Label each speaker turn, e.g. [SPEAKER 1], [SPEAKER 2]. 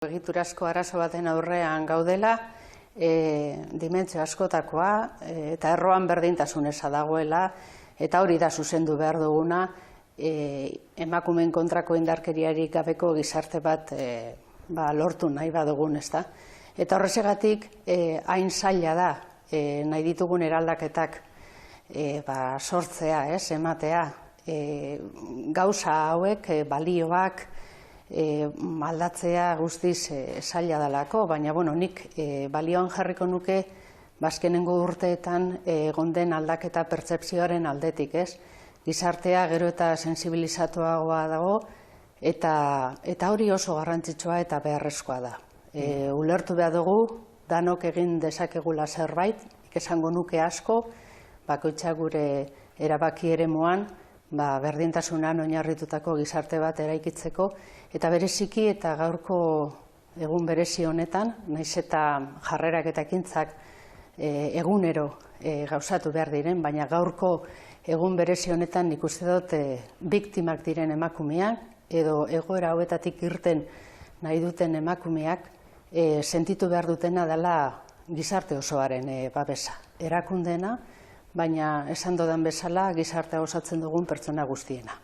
[SPEAKER 1] Egiturazko arazo baten aurrean gaudela, dimentsio askotakoa eta erroan berdintasun eza dagoela, eta hori da zuzendu behar duguna, emakumeen kontrako indarkeriarik gabeko gizarte bat lortu nahi badugun, ezta? Eta horrezegatik hain zaila da nahi ditugun eraldaketak sortzea, ematea, gauza hauek, balioak, aldatzea guztiz zaila dalako, baina nik balioan jarriko nuke azkenengo urteetan egon den aldaketa pertzepzioaren aldetik, ez? Gizartea gero eta sensibilizatuagoa dago eta hori oso garrantzitsua eta beharrezkoa da. Ulertu behar dugu, danok egin dezakegula zerbait, esango nuke asko, bakoitza gure erabaki eremuan, berdintasunan oinarritutako gizarte bat eraikitzeko, eta bereziki eta gaurko egun berezi honetan, naiz eta jarrerak eta ekintzak egunero gauzatu behar diren, baina gaurko egun berezi honetan nik uste dut biktimak diren emakumeak, edo egoera hauetatik irten nahi duten emakumeak sentitu behar dutena dela gizarte osoaren babesa. Erakundeena, baina esan dodan bezala gizartea osatzen dugun pertsona guztiena.